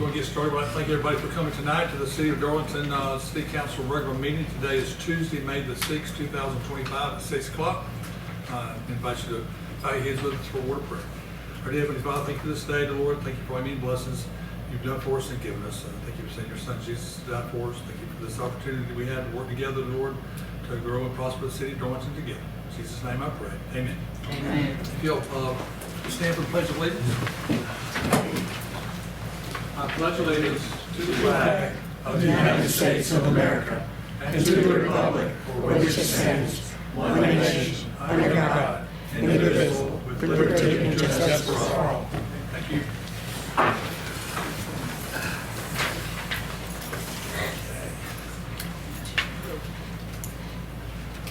going to get started. I'd like to thank everybody for coming tonight to the City of Darlington City Council regular meeting. Today is Tuesday, May the 6th, 2025 at 6 o'clock. I invite you to bow your heads with us for a word of prayer. Our dear Heavenly Father, thank you for this day, Lord. Thank you for all many blessings you've done for us and given us. Thank you for sending your Son Jesus to die for us. Thank you for this opportunity we have to work together, Lord, to grow and prosper the City of Darlington together. In Jesus' name I pray. Amen. Amen. If you'll stand for the Pledge of Allegiance. I pledge allegiance to the flag of the United States of America and to the republic for which it stands, one nation, under God, indivisible, with liberty and justice for all. Thank you.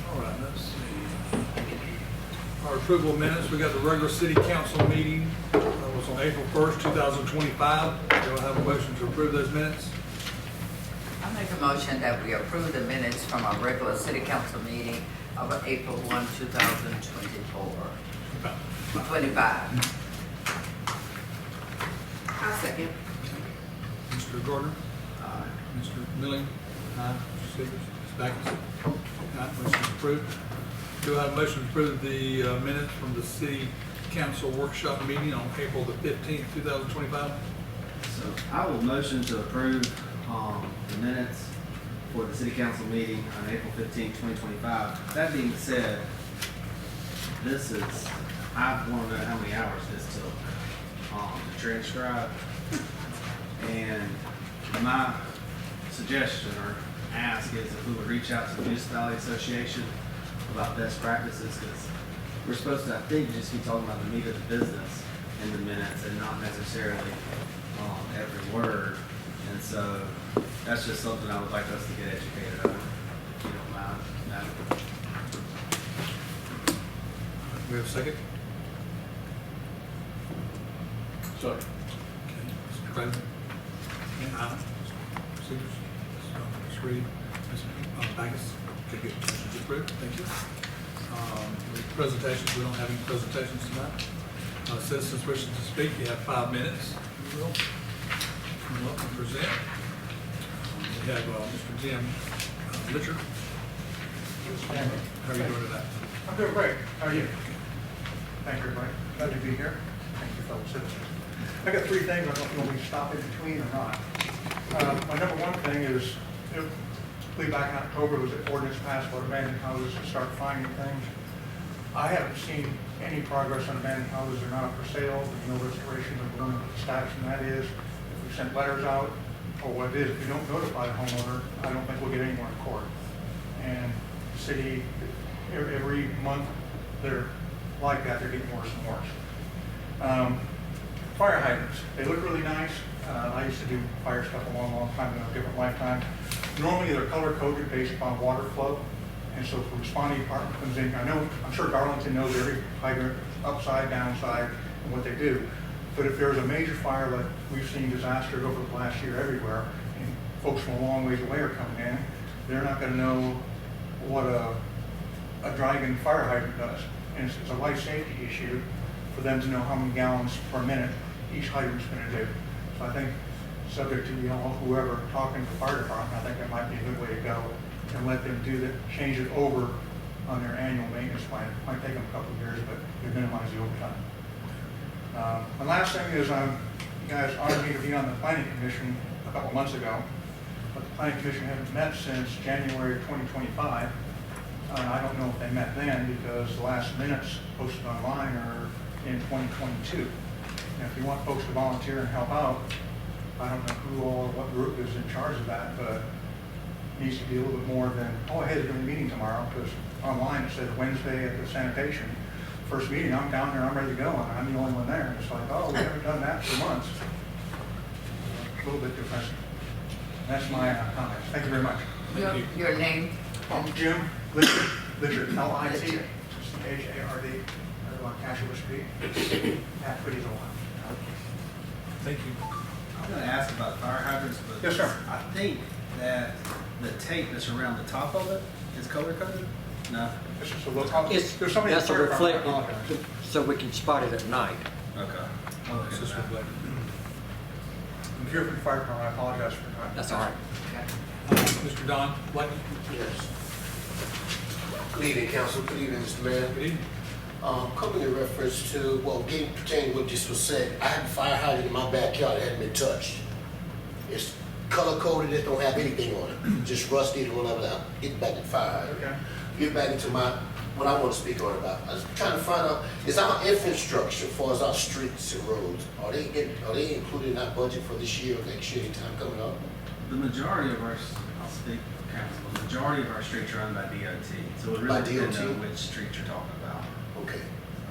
All right, let's see. Our approval of minutes, we got the regular city council meeting that was on April 1st, 2025. Do I have a motion to approve those minutes? I make a motion that we approve the minutes from our regular city council meeting of April 1, 2024. 25. I'll second. Mr. Gardner? Aye. Mr. Milling? Aye. Mr. Seegers? Ms. Backus? Aye. Motion is approved. Do I have a motion to approve the minutes from the city council workshop meeting on April the 15th, 2025? So I will motion to approve the minutes for the city council meeting on April 15, 2025. That being said, I want to know how many hours this took to transcribe. And my suggestion or ask is if we would reach out to the Municipality Association about best practices, because we're supposed to, I think, just be talking about the meat of the business in the minutes and not necessarily every word. And so that's just something I would like us to get educated on, if you don't mind. We have a second? Sorry. Okay. Mr. President? Aye. Mr. Seegers? Ms. Reed? Ms. Backus? Okay, good. Motion is approved. Thank you. Presentations, we don't have any presentations tonight. Citizens wishing to speak, you have 5 minutes. You will come up and present. We have Mr. Jim Richard. How are you doing tonight? I'm doing great. How are you? Thank you, everybody. Glad to be here. Thank you, fellow citizens. I got 3 things. I don't know if you want me to stop in between or not. My number 1 thing is, back in October was the ordinance passed about abandoned houses to start finding things. I haven't seen any progress on abandoned houses. They're not up for sale. There's no restoration. They're going to the status, and that is, if we sent letters out, or what it is, if we don't notify the homeowner, I don't think we'll get anywhere in court. And the city, every month, they're like that. They're getting worse and worse. Fire hydrants. They look really nice. I used to do fire stuff a long time ago, different lifetime. Normally, they're color-coded based upon water flow. And so if the responding department comes in, I'm sure Darlington knows every hydrant, upside, downside, and what they do. But if there's a major fire, like we've seen disasters over the last year everywhere, and folks from a long ways away are coming in, they're not going to know what a driving fire hydrant does. And it's a life safety issue for them to know how many gallons per minute each hydrant's going to do. So I think, subject to whoever talking to the fire department, I think that might be a good way to go, and let them change it over on their annual maintenance plan. It might take them a couple of years, but they minimize the overtime. The last thing is, you guys honored me to be on the planning commission a couple months ago, but the planning commission hasn't met since January 2025. I don't know if they met then, because the last minutes posted online are in 2022. And if you want folks to volunteer and help out, I don't know who or what group is in charge of that, but it needs to be a little bit more than, oh, hey, there's going to be a meeting tomorrow, because online it says Wednesday at the sanitation. First meeting, I'm down there, I'm ready to go, and I'm the only one there. And it's like, oh, we haven't done that for months. A little bit depressing. That's my comments. Thank you very much. Your name? Jim Litchard, L-I-T, H-A-R-D, on Cashua Street, at Pretty's Old House. Thank you. I'm going to ask about fire hydrants, but Yes, sir. I think that the tape that's around the top of it is color-coded. No? It's just a look. It's, somebody that's a at the fire reflective, department, I apologize. so we can spot it at night. Okay. It's just reflected. I'm here for the fire department, I apologize for not. That's all right. Mr. Don Blake? Yes. Good evening, council. Good evening, Mr. Mayor. Good evening. Coming in reference to, well, getting pertaining to what just was said, I have a fire hydrant in my backyard that hasn't been touched. It's color coded, it don't have anything on it, just rusted or whatever. Now, get back to the fire hydrant. Okay. Get back into what I want to speak on about. I was trying to find out, is our infrastructure as far as our streets and roads, are they included in our budget for this year or next year, anytime coming up? The majority of our, I'll speak council, the majority of our streets are run by DOT, so it By really depends DOT? on which street you're talking about. Okay.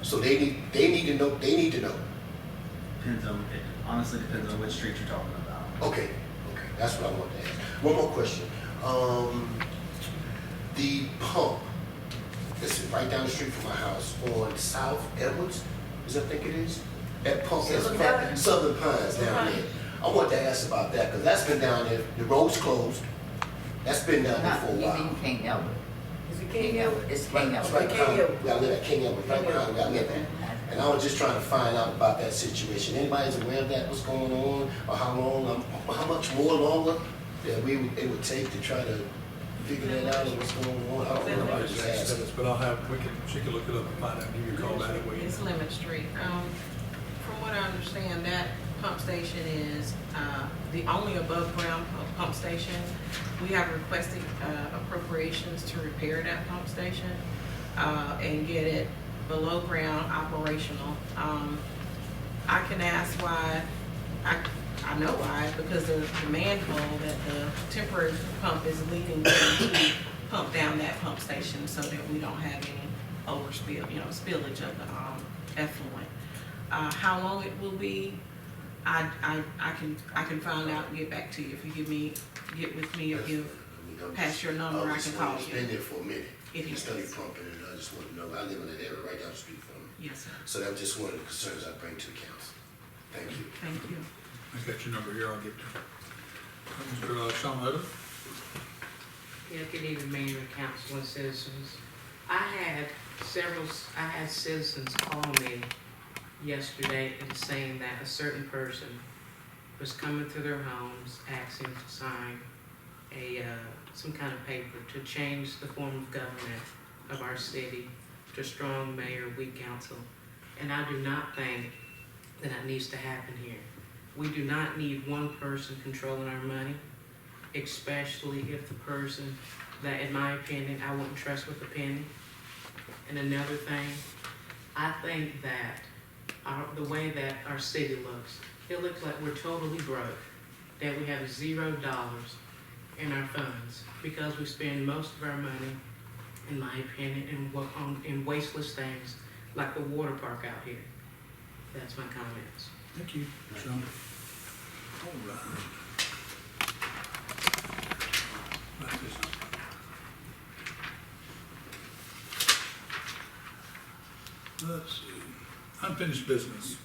So they need to know. Depends on, it honestly depends on which street you're talking about. Okay, that's what I want to ask. One more question. The pump that's right down the street from my house on South Edwards, I think it is? That pump that's Southern Pines down there. I wanted to ask about that, because that's been down there, the road's closed. That's been down there for a You while. mean King Edward? Is it King Edward, it's King It's Edward. right behind, we gotta live at King Edward, right behind, we gotta live there. And I was just trying to find out about that situation. Anybody's aware of that, what's going on, or how much more longer that it would take to try to figure that out, or what's going on? I don't know, I was just asking. But she can look it up and find out, and give you a call back that way. It's Lemon Street. From what I understand, that pump station is the only above ground pump station. We have requested appropriations to repair that pump station and get it below ground operational. I can ask why, I know why, because the manhole that the temporary pump is leaking to pump down that pump station so that we don't have any overspill, spillage of the effluent. How long it will be, I can find out and get back to you. If you get with me or pass your number, I can call It's you. been there for a minute. It is. Study pumping, and I just want to know, I live in that area right down the street from me. Yes, sir. So that was just one of the concerns I bring to the council. Thank you. Thank you. I got your number here, I'll give it to you. Mr. Sean Odom? Yeah, good evening, Mayor, Council, and citizens. I had citizens call me yesterday and saying that a certain person was coming to their homes asking to sign some kind of paper to change the form of government of our city to strong mayor, weak council. And I do not think that needs to happen here. We do not need one person controlling our money, especially if the person that, in my opinion, I wouldn't trust with a penny. And another thing, I think that the way that our city looks, it looks like we're totally broke, that we have $0 in our funds because we spend most of our money, in my opinion, in wasteless things like the water park out here. That's my comments. Thank you, Sean. All right. Let's see. Unfinished business.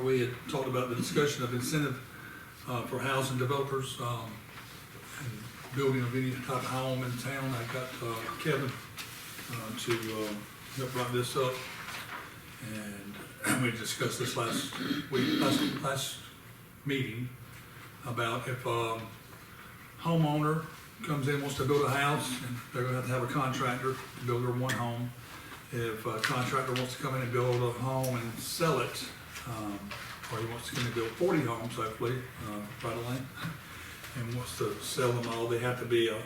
We had talked about the discussion of incentive for housing developers and building of any type of home in town. I got Kevin to help write this up. And we discussed this last meeting about if a homeowner comes in, wants to build a house, and they're gonna have to have a contractor to build their one home. If a contractor wants to come in and build a home and sell it, or he wants to come in and build 40 homes, hopefully, right away, and wants to sell them all, they have to be a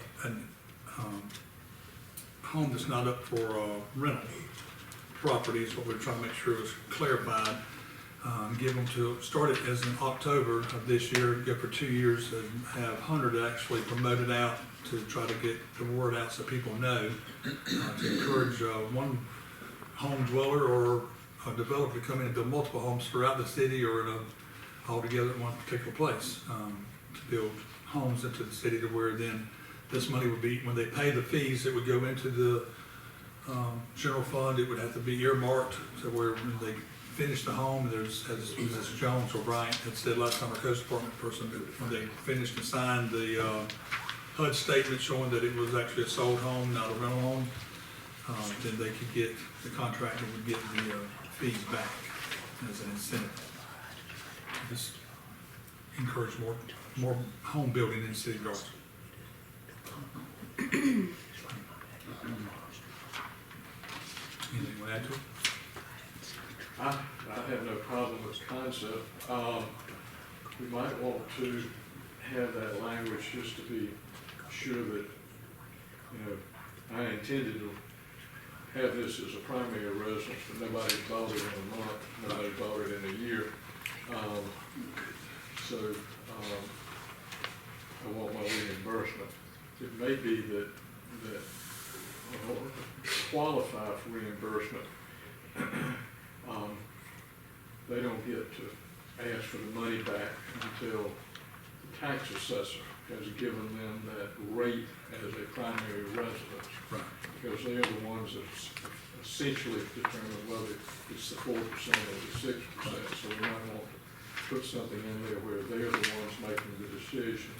home that's not up for rental properties. What we're trying to make sure is clarified. Give them to, start it as in October of this year, go for 2 years, and have Hunter to actually promote it out to try to get the word out so people know, to encourage one home dweller or a developer to come in and build multiple homes throughout the city or in all together in one particular place, to build homes into the city, to where then this money would be, when they pay the fees, it would go into the general fund. It would have to be earmarked to where when they finish the home, there's, as Mrs. Jones or Bryant had said last time, our coast department person, when they finished and signed the HUD statement showing that it was actually a sold home, not a rental home, then they could get, the contractor would get the fees back as an incentive. This encourage more home building in the city of Darlington. Anything you want to add to it? I have no problem with the concept. We might want to have that language just to be sure that, I intended to have this as a primary residence, but nobody bought it in a month, nobody bought it in a year. I want my reimbursement. It may be that in order to qualify for reimbursement, they don't get to ask for the money back until the tax assessor has given them that rate as a primary residence. Right. Because they're the ones that essentially determine whether it's the 4% or the 6%. So we might want to put something in there where they're the ones making the decision.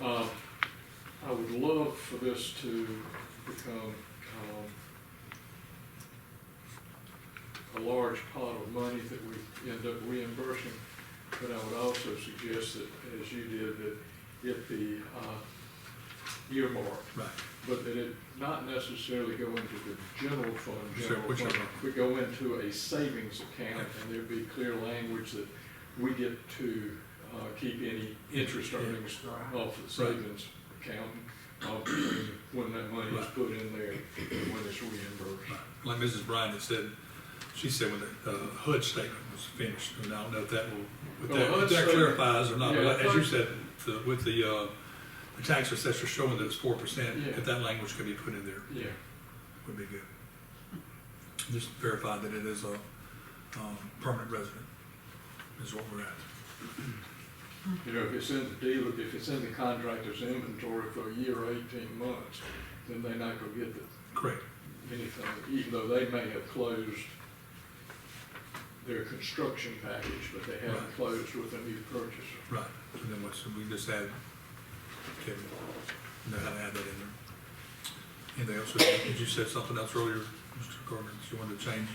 Right. I would love for this to become a large pot of money that we end up reimbursing, but I would also suggest that, as you did, that it be earmarked. Right. But that it not necessarily go into the general fund, Sure, whichever. but go into a savings account, and there'd be clear language that we get to keep any interest earnings off the savings account between when that money is put in there and when it's reimbursed. Right. Like Mrs. Bryant had said, she said when the HUD statement was finished, and I don't know if that will, if that clarifies or not, yeah, but as you said, with the tax assessor showing that it's 4%, Yeah. if that language could be put in there, Yeah. would be good. Just verify that it is a permanent resident, is what we're at. If it's in the dealer, if it's in the contractor's inventory for a year or 18 months, then they're not gonna get Correct. anything, even though they may have closed their construction package, but they haven't Right. closed with a new purchaser. Right. And then so we just add, Kevin, know how to add that in there. Anything else? Did you say something else earlier, Mr. Gardner, that you wanted to change?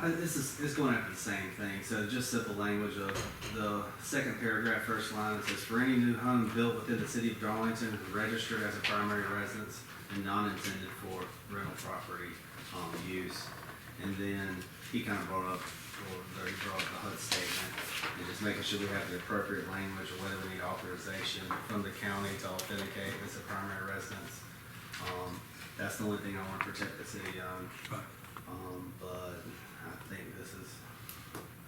It's going after the same thing, so just simple language of the second paragraph, first line, it says, for any new home built within the city of Darlington, registered as a primary residence and non-intended for rental property, use. And then he kind of brought up the HUD statement, and just making sure we have the appropriate language or whether we need authorization from the county to authenticate it's a primary residence. That's the only thing I want to protect the city on. Right. But I think this is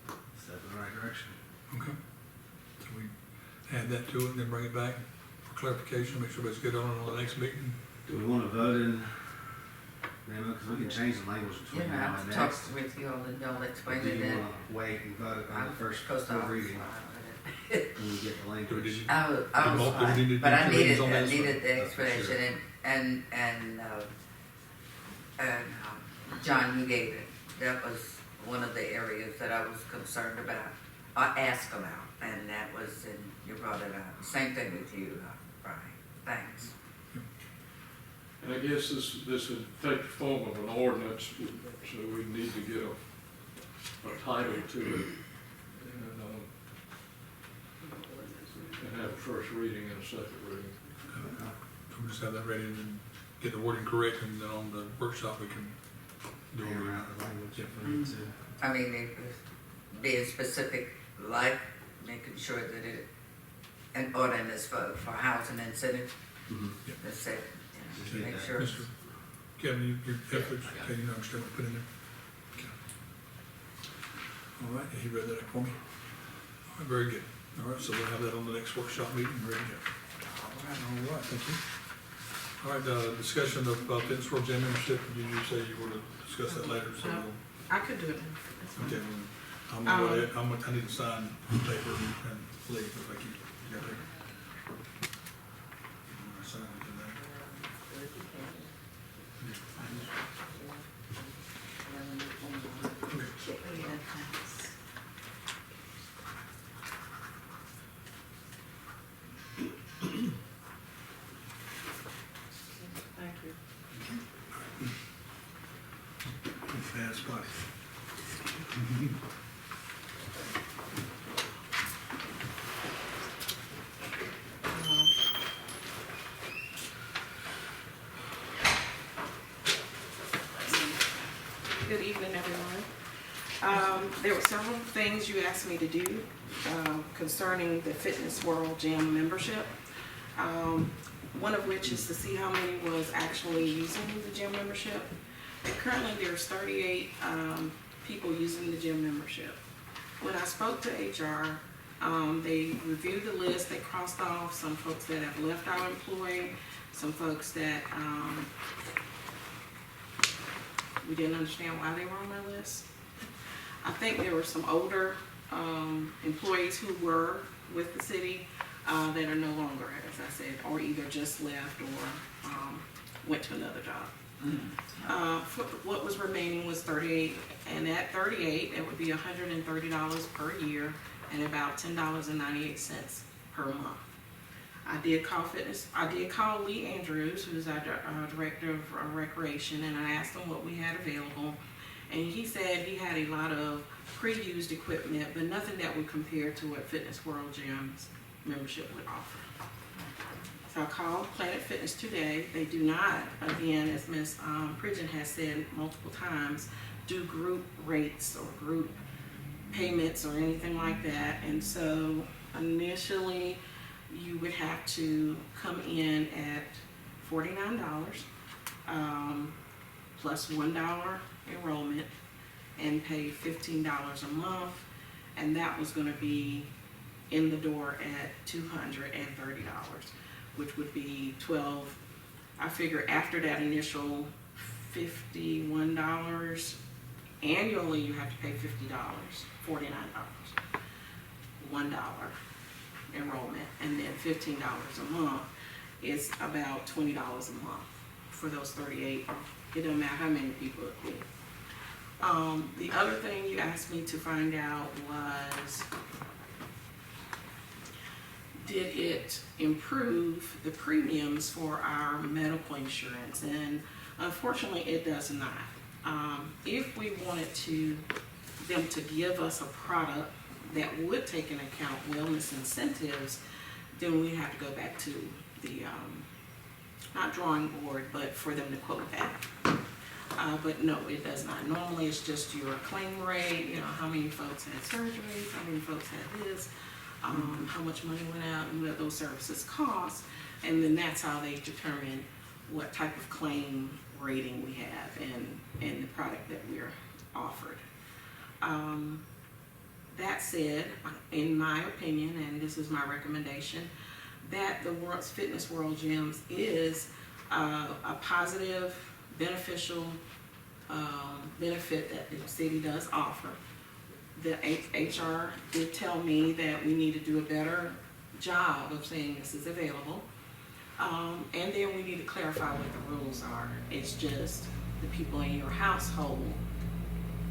a step in the right direction. Okay. So we add that to it and then bring it back for clarification, make sure everybody's good on it on the next meeting. Do we want to vote in, because we can change the language between now and Talk next. with you all and y'all Or explain do it you then. want to wait and vote on the first Because full I was reading fine with it. when we get the Do we language? need- I was Do we fine, need to but do I two readings needed, on I this? needed the That's for explanation sure. and John, you gave it. That was one of the areas that I was concerned about. I asked about, and that was, and you brought it up. Same thing with you, Brian. Thanks. And I guess this would take the form of an ordinance, so we need to get a title to it. And have a first reading and a second reading. So we'll just have that ready and then get the wording correct, and then on the workshop, we can do Hammer it. out the language Yeah. if we need to. I mean, it was being specific, like making sure that it, an ordinance for housing incentive, that's it. Just You know, get make that. sure. Mr. Kevin, your efforts, okay, you understand what to put in there? Okay. All right, he read that up for me. All right, very good. All right, so we'll have that on the next workshop meeting, ready to go. All right, thank you. All right, discussion of Fitness World Gym membership, did you say you were to discuss that later, so we'll, I could do it. That's fine. okay, well, I'm gonna go ahead, I need to sign paper and leave if I keep, you got paper? I'm gonna sign it tonight. Thank you. Bad spot. good evening, everyone. There were several things you asked me to do concerning the Fitness World Gym membership. One of which is to see how many was actually using the gym membership. And currently, there's 38 people using the gym membership. When I spoke to HR, they reviewed the list, they crossed off some folks that have left our employ, some folks that we didn't understand why they were on my list. I think there were some older employees who were with the city that are no longer, as I said, or either just left or went to another job. What was remaining was 38, and at 38, it would be $130 per year and about $10.98 per month. I did call Lee Andrews, who's our director of recreation, and I asked him what we had available. And he said he had a lot of pre-used equipment, but nothing that would compare to what Fitness World Gym's membership would offer. So I called Planet Fitness today. They do not, again, as Ms. Pridgeon has said multiple times, do group rates or group payments or anything like that. And so initially, you would have to come in at $49 plus $1 enrollment and pay $15 a month, and that was going to be in the door at $230, which would be $12. I figure after that initial $51 annually, you have to pay $50, $49, $1 enrollment, and then $15 a month is about $20 a month for those 38. It doesn't matter how many people it is. The other thing you asked me to find out was, did it improve the premiums for our medical insurance? And unfortunately, it does not. If we wanted them to give us a product that would take into account wellness incentives, then we have to go back to the, not drawing board, but for them to quote that. But no, it does not. Normally, it's just your claim rate, how many folks had surgeries, how many folks had this, how much money went out, and what those services cost, and then that's how they determine what type of claim rating we have and the product that we're offered. That said, in my opinion, and this is my recommendation, that the Fitness World Gyms is a positive, beneficial benefit that the city does offer. The HR did tell me that we need to do a better job of saying this is available. And then we need to clarify what the rules are. It's just the people in your household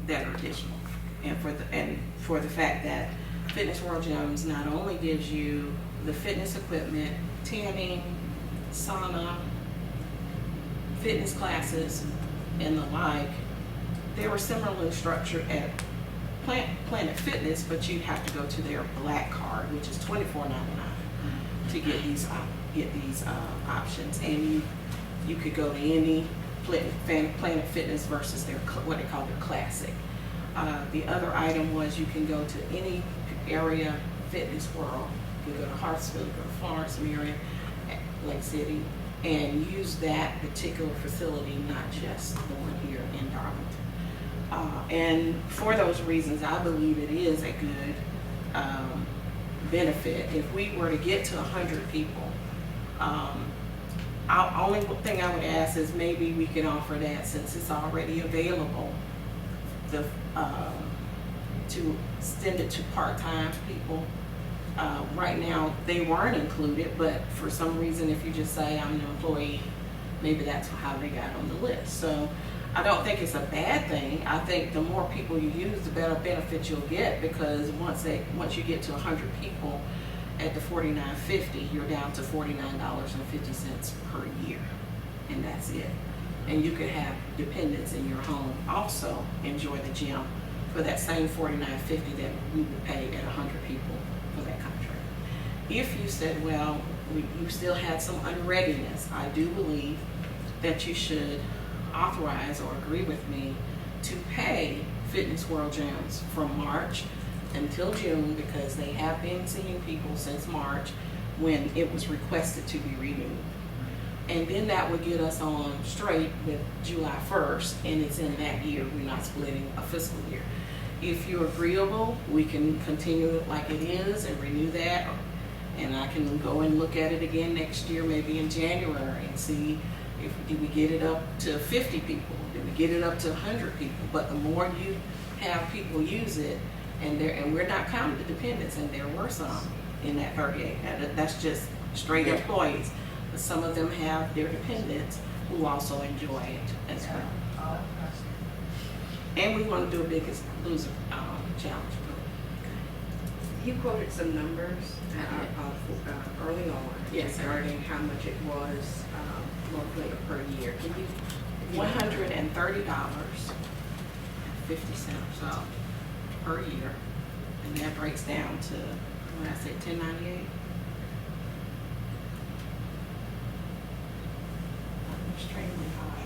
that are additional. And for the fact that Fitness World Gyms not only gives you the fitness equipment, tanning, sauna, fitness classes, and the like, they were similarly structured at Planet Fitness, but you'd have to go to their Black Card, which is $24.99, to get these options. And you could go to any Planet Fitness versus their what they call their Classic. The other item was you can go to any area Fitness World. You go to Hartsville, you go to Florence, Marion, Lake City, and use that particular facility, not just the one here in Darlington. And for those reasons, I believe it is a good benefit. If we were to get to 100 people, only thing I would ask is maybe we can offer that, since it's already available, to extend it to part-time people. Right now, they weren't included, but for some reason, if you just say I'm an employee, maybe that's how they got on the list. So I don't think it's a bad thing. I think the more people you use, the better benefit you'll get, because once you get to 100 people at the $49.50, you're down to $49.50 per year, and that's it. And you could have dependents in your home also enjoy the gym for that same $49.50 that we would pay at 100 people for that contract. If you said, well, you still had some unreadiness, I do believe that you should authorize or agree with me to pay Fitness World gyms from March until June, because they have been seeing people since March when it was requested to be renewed. And then that would get us on straight with July 1st, and it's in that year, we're not splitting a fiscal year. If you're agreeable, we can continue it like it is and renew that, and I can go and look at it again next year, maybe in January, and see if, did we get it up to 50 people? Did we get it up to 100 people? But the more you have people use it, and we're not counting the dependents, and there were some in that 38. That's just straight employees. But some of them have their dependents who also enjoy it as well. And we want to do a Biggest Loser challenge. You quoted some numbers early on Yes, sir. regarding how much it was monthly or per year. Can you? $130.50 per year, and that breaks down to, what I said, $10.98. Extremely high.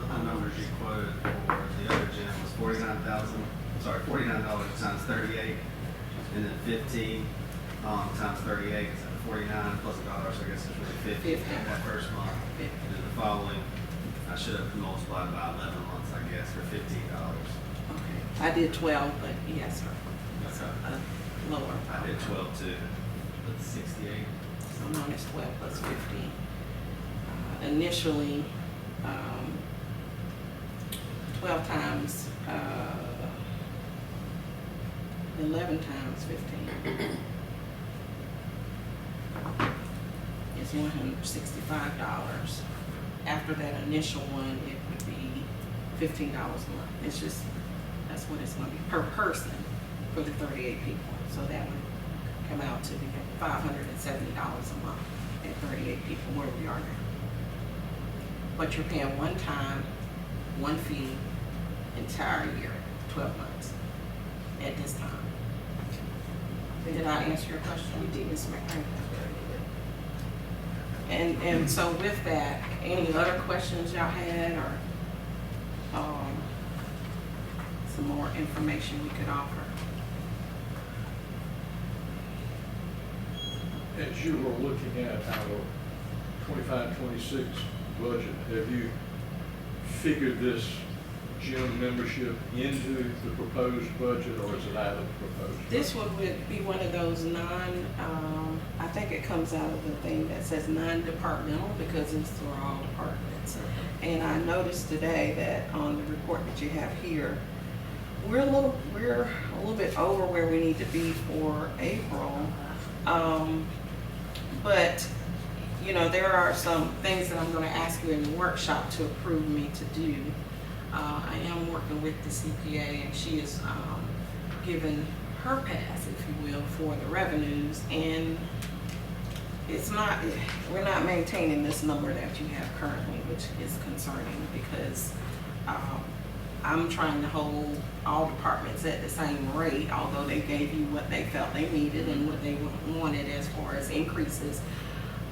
The numbers you quoted for the other gym was $49 times 38, and then 15 times 38 is 49 plus a dollar, so I guess it's really 50 that first month. And then the following, I should have multiplied by 11 months, I guess, for $15. Okay, I did 12, but yes, sir. That's lower. I did 12 too, but 68. So mine is 12 plus 50. Initially, 12 times, 11 times 15 is $165. After that initial one, it would be $15 a month. It's just, that's what it's gonna be per person for the 38 people. So that would come out to be $570 a month at 38 people, where we are now. But you're paying one time, one fee, entire year, 12 months at this time. Did I answer your question? You did, Ms. McCray. And so with that, any other questions y'all had, or some more information we could offer? As you were looking at our 25-26 budget, have you figured this gym membership into the proposed budget, or is it out of the proposed budget? This one would be one of those I think it comes out of the thing that says non-departmental, because it's for all departments. And I noticed today that on the report that you have here, we're a little bit over where we need to be for April. But you know, there are some things that I'm going to ask you in the workshop to approve me to do. I am working with the CPA, and she is given her pass, if you will, for the revenues, and it's not, we're not maintaining this number that you have currently, which is concerning, because I'm trying to hold all departments at the same rate, although they gave you what they felt they needed and what they wanted as far as increases.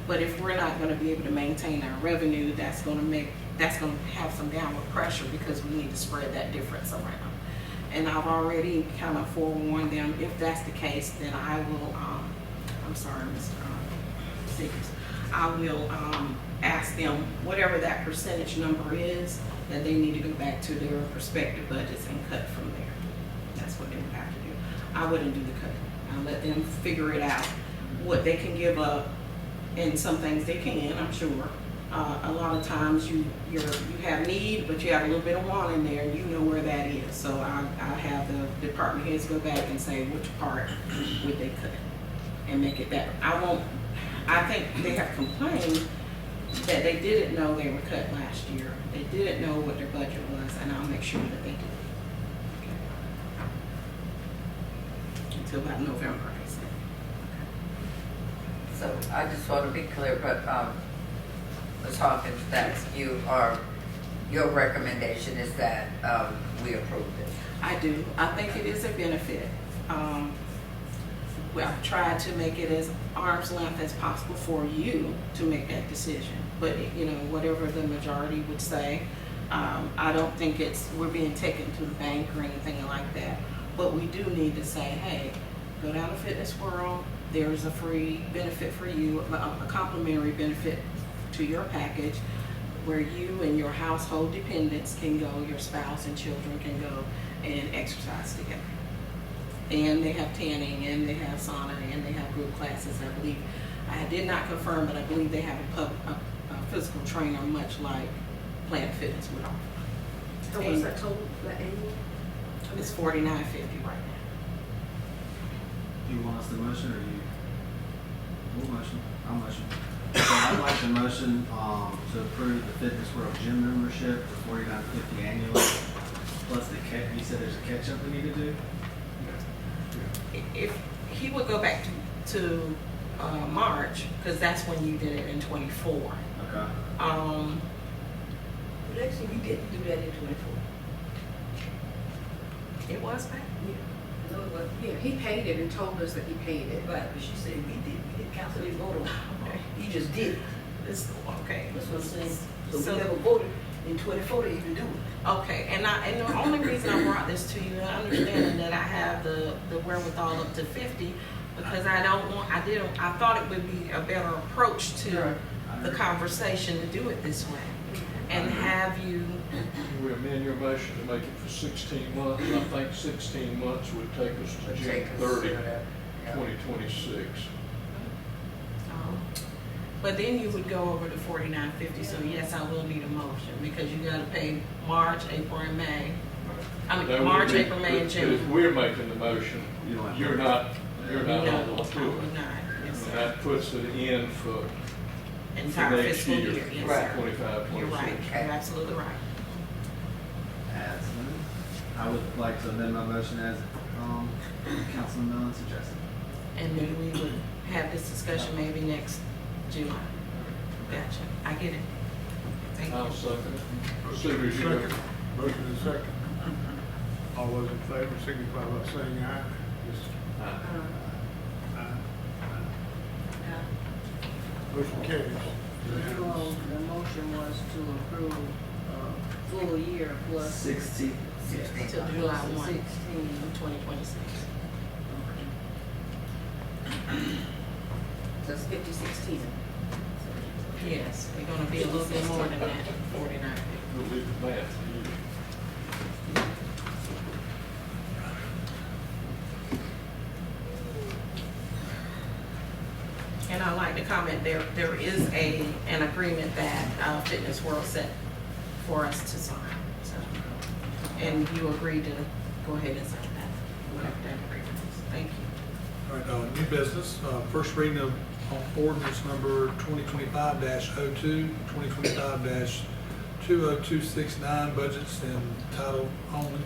But if we're not going to be able to maintain our revenue, that's going to have some downward pressure, because we need to spread that difference around. And I've already kind of forewarned them, if that's the case, then I will, I'm sorry, Mr. Seekers, I will ask them whatever that percentage number is, that they need to go back to their respective budgets and cut from there. That's what they would have to do. I wouldn't do the cutting. I'll let them figure it out, what they can give up, and some things they can, I'm sure. A lot of times you have need, but you have a little bit of want in there, and you know where that is. So I have the department heads go back and say which part would they cut and make it that. I think they have complained that they didn't know they were cut last year. They didn't know what their budget was, and I'll make sure that they do. Okay. Until about November, I said. So I just want to be clear, but Ms. Hawkins, that your recommendation is that we approve this. I do. I think it is a benefit. I've tried to make it as arm's length as possible for you to make that decision. But you know, whatever the majority would say, I don't think we're being taken to the bank or anything like that, but we do need to say, hey, go down to Fitness World, there's a free benefit for you, a complimentary benefit to your package, where you and your household dependents can go, your spouse and children can go and exercise together. And they have tanning, and they have sauna, and they have group classes, I believe. I did not confirm, but I believe they have a physical trainer, much like Planet Fitness would offer. So what's that total, the annual? It's $49.50 right now. Do you want us to motion or you? We'll motion. I'll motion. So I'd like to motion, to approve the Fitness World gym membership for $49.50 annually, plus you said there's a catch-up we need to do? If he would go back to March, because that's when you did it in 24. Okay. But actually, we didn't do that in 24. It was back? No, it wasn't. Yeah, he paid it and told us that he paid it. Right, but she said we didn't cancel his vote on Okay. it. He just did it. This, okay. That's what I'm saying. So So- we never voted in 24 to even do it. Okay, and the only reason I brought this to you, understanding that I have the wherewithal up to 50, because I thought it would be a better approach to the conversation to do it this way. And have you, We amend your motion to make it for 16 months. I think 16 months would take us to June Take us 30, to that. 2026. but then you would go over to $49.50, so yes, I will need a motion, because you gotta pay March, April, and May. I That mean, would March, be- April, May, and but June. if we're making the motion, You don't have to. you're not No, on I to would it. not, yes, And sir. that puts it in for Entire next fiscal year, year, yes, Right. sir. 25, You're 26. right, you're absolutely right. As I would like to amend my motion as Councilman Mellon suggested. And then we would have this discussion maybe next July. Gotcha, I get it. Thank I'll you. second it. Second. Second, motion is second. All those in favor signify by saying aye. Yes. Aye. Motion carries. So you all, the motion was to approve, full year plus 16. 16. Till July 1, 16. 2026. So it's 50/16. Yes, we're gonna be a little bit more than that, 49. We'll leave the math to you. And I'd like to comment, there is an agreement that Fitness World set for us to sign, so. And you agreed to go ahead and sign that, whatever that agreement is. Thank you. All right, new business, first reading of ordinance number 2025-02, 2025-20269, budgets and title only.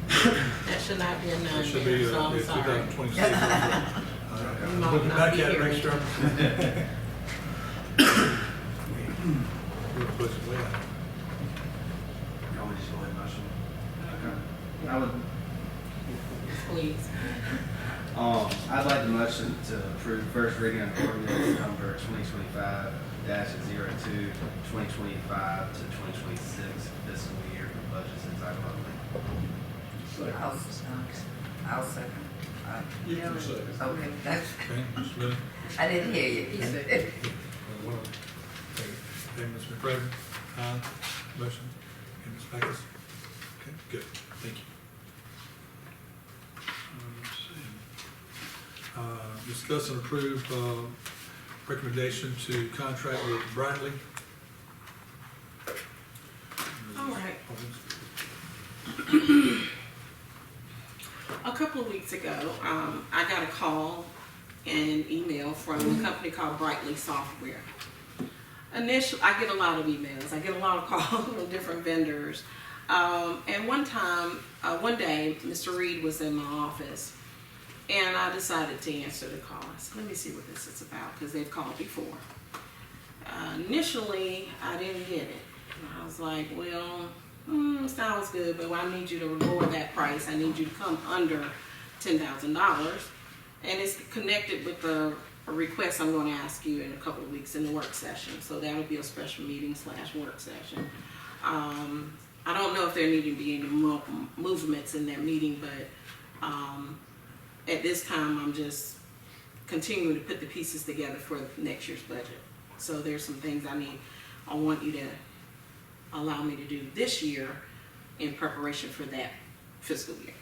That should not be a It none should be, there, so I'm sorry. 2026. You might Looking not back be at it, here. make sure. We'll put it way out. You want me to just go ahead and motion? Okay. I would, Please. I'd like the motion to approve first reading of ordinance number 2025-02, 2025 to 2026 fiscal year for budgets and title only. I'll second. You can second. Okay, that's, Okay, Mr. Miller? I didn't hear you. He said- Okay, Ms. McCraven? Aye. Motion? Okay, Ms. Backus? Okay, good, thank you. Let's see. Discuss and approve, recommendation to contract with Bradley. All right. A couple of weeks ago, I got a call and email from a company called Brightly Software. Initially, I get a lot of emails. I get a lot of calls from different vendors. And one day, Mr. Reed was in my office, and I decided to answer the call. I said, let me see what this is about, because they've called before. Initially, I didn't get it. And I was like, well, sounds good, but I need you to lower that price. I need you to come under $10,000. And it's connected with a request I'm going to ask you in a couple of weeks in the work session. So that'll be a special meeting / work session. I don't know if there need to be any movements in that meeting, but at this time, I'm just continuing to put the pieces together for next year's budget. So there's some things I want you to allow me to do this year in preparation for that fiscal year.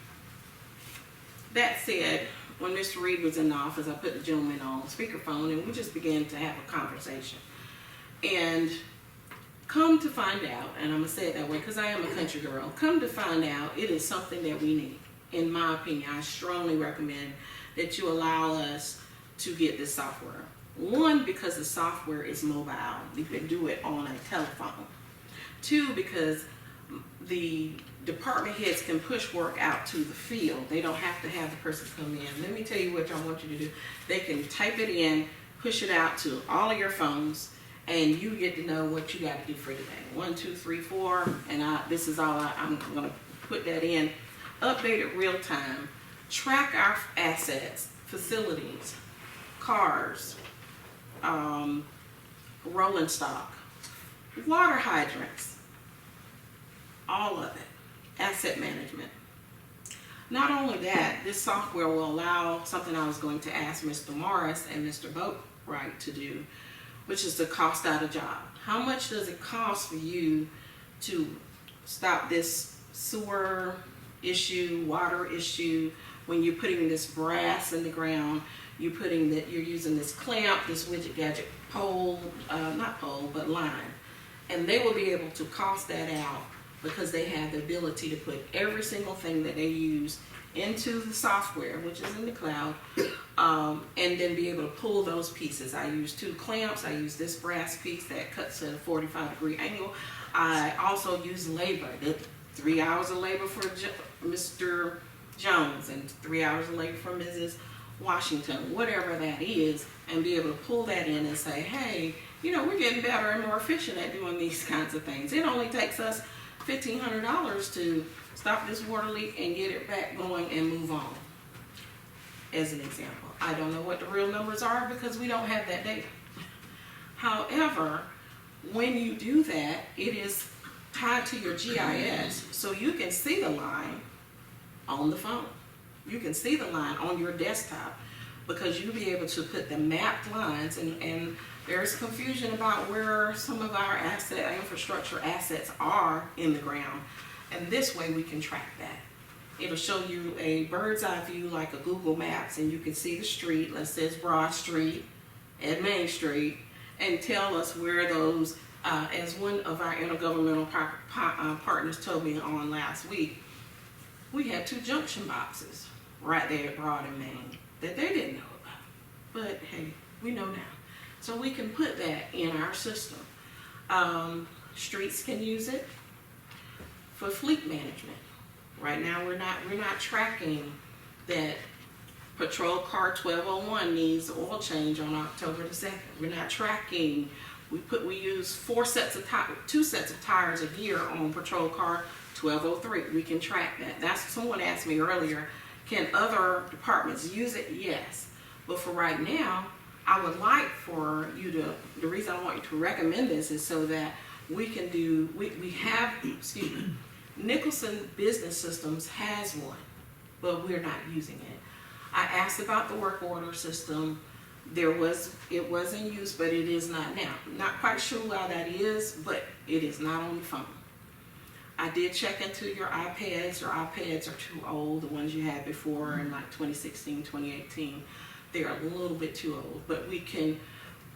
That said, when Mr. Reed was in the office, I put the gentleman on speakerphone and we just began to have a conversation. And come to find out, and I'm gonna say it that way because I am a country girl, come to find out it is something that we need. In my opinion, I strongly recommend that you allow us to get this software. One, because the software is mobile. You can do it on a telephone. Two, because the department heads can push work out to the field. They don't have to have the person come in. Let me tell you what I want you to do. They can type it in, push it out to all of your phones, and you get to know what you got to do for today. 1, 2, 3, 4, and this is all I'm going to put that in. Update it real time. Track our assets, facilities, cars, rolling stock, water hydrants, all of it. Asset management. Not only that, this software will allow something I was going to ask Mr. Morris and Mr. Boatwright to do, which is to cost out a job. How much does it cost for you to stop this sewer issue, water issue, when you're putting this brass in the ground, you're using this clamp, this widget gadget pole, not pole, but line. And they will be able to cost that out because they have the ability to put every single thing that they use into the software, which is in the cloud, and then be able to pull those pieces. I use 2 clamps. I use this brass piece that cuts at a 45-degree angle. I also use labor. 3 hours of labor for Mr. Jones and 3 hours of labor for Mrs. Washington, whatever that is, and be able to pull that in and say, hey, we're getting better and more efficient at doing these kinds of things. It only takes us $1,500 to stop this water leak and get it back going and move on, as an example. I don't know what the real numbers are because we don't have that data. However, when you do that, it is tied to your GIS, so you can see the line on the phone. You can see the line on your desktop because you'll be able to put the mapped lines, and there's confusion about where some of our infrastructure assets are in the ground. And this way we can track that. It'll show you a bird's eye view like a Google Maps, and you can see the street, let's say it's Broad Street and Main Street, and tell us where those, as one of our intergovernmental partners told me on last week, we had 2 junction boxes right there at Broad and Main that they didn't know about. But hey, we know now. So we can put that in our system. Streets can use it for fleet management. Right now we're not tracking that patrol car 1201 needs oil change on October the 2nd. We're not tracking. We use 2 sets of tires a year on patrol car 1203. We can track that. That's someone asked me earlier, can other departments use it? Yes. But for right now, I would like for you to, the reason I want you to recommend this is so that we can do, we have, Nicholson Business Systems has one, but we're not using it. I asked about the work order system. It was in use, but it is not now. Not quite sure why that is, but it is not on the phone. I did check into your iPads. Your iPads are too old, the ones you had before in like 2016, 2018. They're a little bit too old, but we can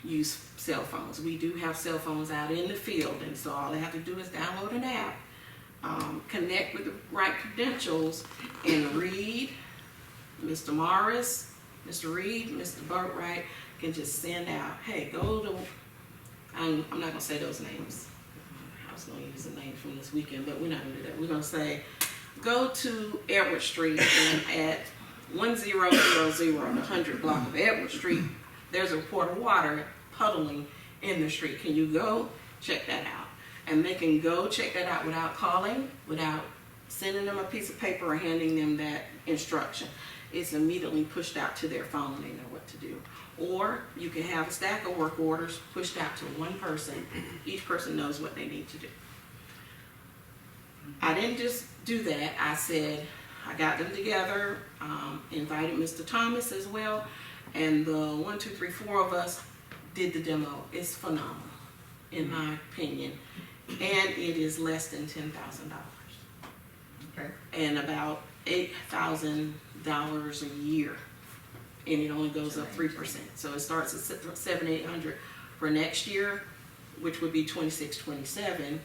use cell phones. We do have cell phones out in the field, and so all they have to do is download an app, connect with the right credentials, and read. Mr. Morris, Mr. Reed, Mr. Boatwright can just send out, hey, go to, I'm not going to say those names. I was going to use a name from this weekend, but we're not going to do that. We're going to say, go to Edward Street, and at 1000 on the 100 block of Edward Street, there's a report of water puddling in the street. Can you go check that out? And they can go check that out without calling, without sending them a piece of paper or handing them that instruction. It's immediately pushed out to their phone. They know what to do. Or you can have a stack of work orders pushed out to one person. Each person knows what they need to do. I didn't just do that. I said, I got them together, invited Mr. Thomas as well, and the 1, 2, 3, 4 of us did the demo. It's phenomenal, in my opinion, and it is less than $10,000, Okay. and about $8,000 a year, and it only goes up 3%. So it starts at $700-800 for next year, which would be 26-27,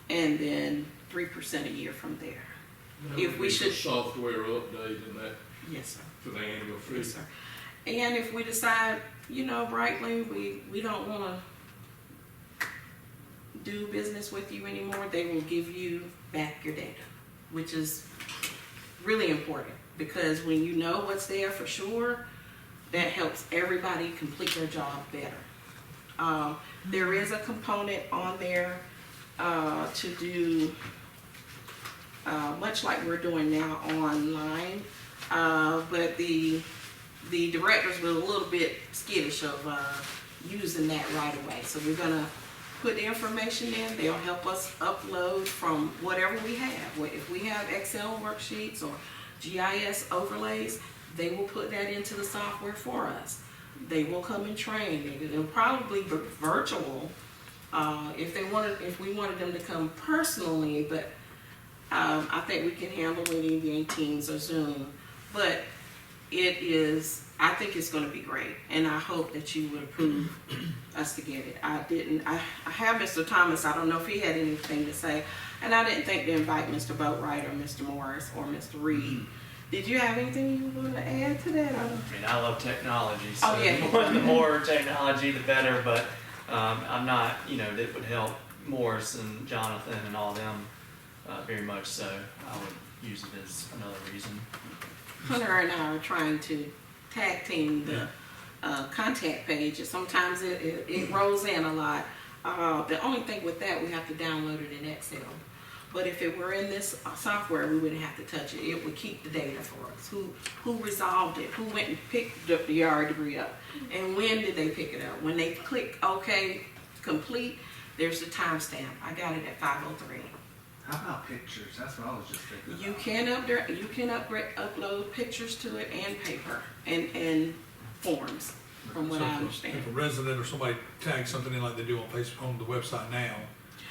and then 3% a year from there. If we should, Software update and that yes, sir. for the annual fee. Yes, sir. And if we decide, brightly, we don't want to do business with you anymore, they will give you back your data, which is really important, because when you know what's there for sure, that helps everybody complete their job better. There is a component on there to do much like we're doing now online, but the directors were a little bit skittish of using that right away. So we're gonna put the information in. They'll help us upload from whatever we have. If we have Excel worksheets or GIS overlays, they will put that into the software for us. They will come and train. It'll probably be virtual if we wanted them to come personally, but I think we can handle it via Teams or Zoom. But I think it's going to be great, and I hope that you would approve us to get it. I have Mr. Thomas. I don't know if he had anything to say, and I didn't think to invite Mr. Boatwright or Mr. Morris or Mr. Reed. Did you have anything you want to add to that? I mean, I love technology, so Oh, yeah. the more technology, the better, but I'm not, that would help Morris and Jonathan and all them very much, so I would use it as another reason. Hunter and I are trying to tag team the contact page, and sometimes it rolls in a lot. The only thing with that, we have to download it in Excel. But if it were in this software, we wouldn't have to touch it. It would keep the data for us. Who resolved it? Who went and picked up the yard debris up? And when did they pick it up? When they click OK, complete, there's the timestamp. I got it at 5:03. How about pictures? That's what I was just thinking about. You can upload pictures to it and paper and forms, from what I understand. If a resident or somebody tags something in like they do on Facebook, on the website now,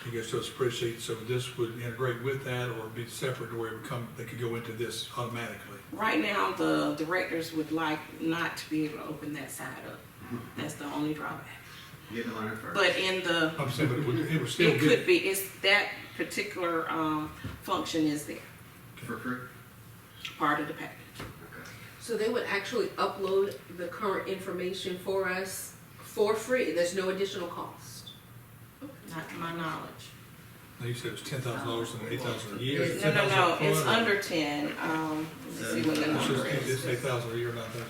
it goes to a spreadsheet, so this would integrate with that or be separate to where they could go into this automatically. Right now, the directors would like not to be able to open that side up. That's the only drawback. Get to learn first. But in the, I'm saying, but it would still it be. could be, it's that particular function is there, For free? part of the package. Okay. So they would actually upload the current information for us for free, there's no additional cost? Not to my knowledge. Now you said it was $10,000 and $8,000 a year. Is it No, 10,000 it's upfront, or- under 10. Let's see what the number It's is. $8,000 a year, not that.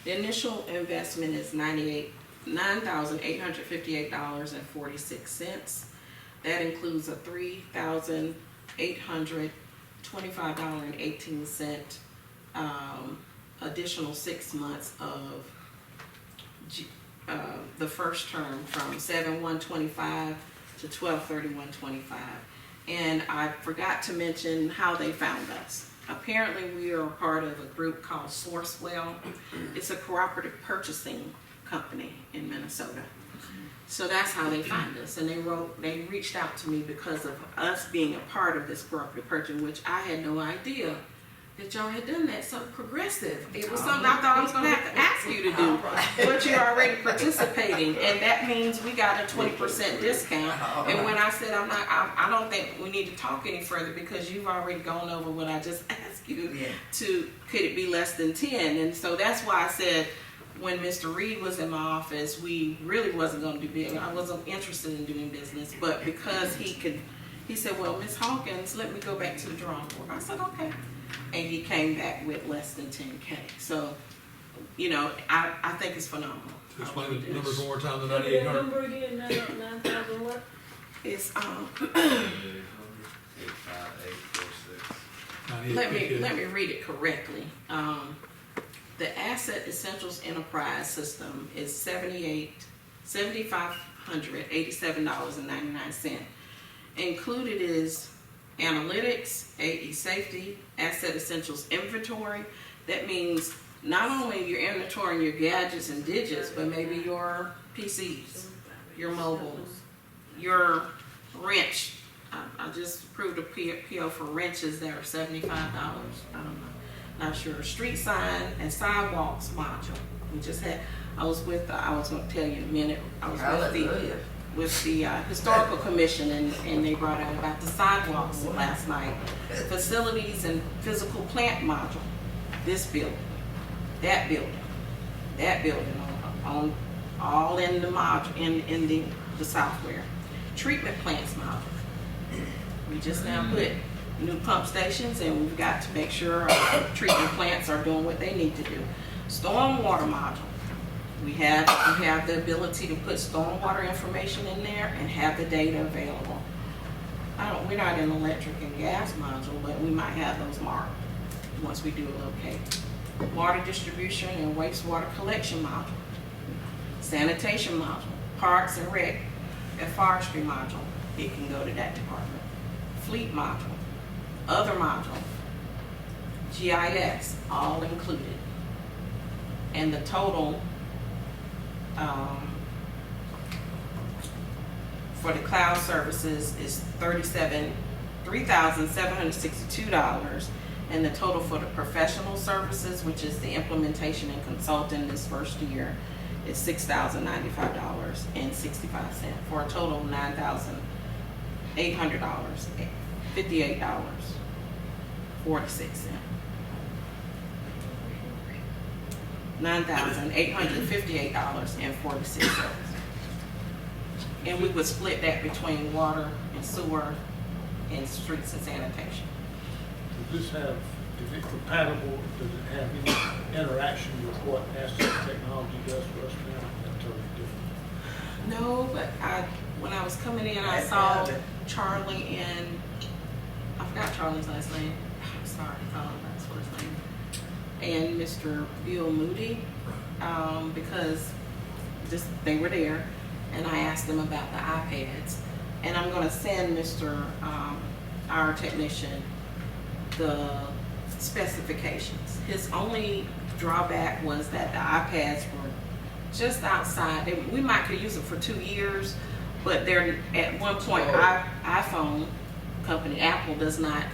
The initial investment is $9,858.46. That includes a $3,825.18 additional 6 months of the first term from 7/1/25 to 12/31/25. And I forgot to mention how they found us. Apparently, we are a part of a group called Sourcewell. It's a cooperative purchasing company in Minnesota. So that's how they find us. And they reached out to me because of us being a part of this cooperative purchasing, which I had no idea that y'all had done that. So progressive. It was something I thought I was gonna have to ask you to do, but you're already participating, and that means we got a 20% discount. And when I said I don't think we need to talk any further because you've already gone over what I just asked you could it be less than 10? And so that's why I said, when Mr. Reed was in my office, we really wasn't going to do business. I wasn't interested in doing business, but because he said, well, Ms. Hawkins, let me go back to the drawing board. I said, okay. And he came back with less than 10K. So, I think it's phenomenal. To explain the numbers one more time, the What is that 9,800. number again, 9,000 what? It's 85846. let me read it correctly. The Asset Essentials Enterprise System is $7,587.99. Included is analytics, AE safety, asset essentials inventory. That means not only your inventory, your gadgets and digits, but maybe your PCs, your mobiles, your wrench. I just approved a PO for wrenches that are $75. I don't know. Not sure. Street sign and sidewalks module. We just had, I was going to tell you in a minute. I was Hallelujah. with the historical commission, and they brought out about the sidewalks last night. Facilities and physical plant module. This building, that building, on all in the module in the software. Treatment plants module. We just now put new pump stations, and we've got to make sure our treatment plants are doing what they need to do. Stormwater module. We have the ability to put stormwater information in there and have the data available. We're not in electric and gas module, but we might have those marked once we do a locate. Water distribution and wastewater collection module. Sanitation module. Parks and rec and forestry module. It can go to that department. Fleet module. Other module. GIS, all included. And the total for the cloud services is $3,762, and the total for the professional services, which is the implementation and consulting this first year, is $6,095.65 for a total of $9,800, $58.46. $9,858.46. And we would split that between water and sewer and streets and sanitation. Does this have, is it compatible, does it have any interaction with what asset technology does for us now? That's totally different. No, but when I was coming in, I saw Charlie and, I forgot Charlie's last name. I'm sorry, that's what his name. And Mr. Bill Moody, because they were there, and I asked them about the iPads. And I'm gonna send Mr. Our technician the specifications. His only drawback was that the iPads were just outside. We might could use it for 2 years, but they're at one point, iPhone company, Apple, does not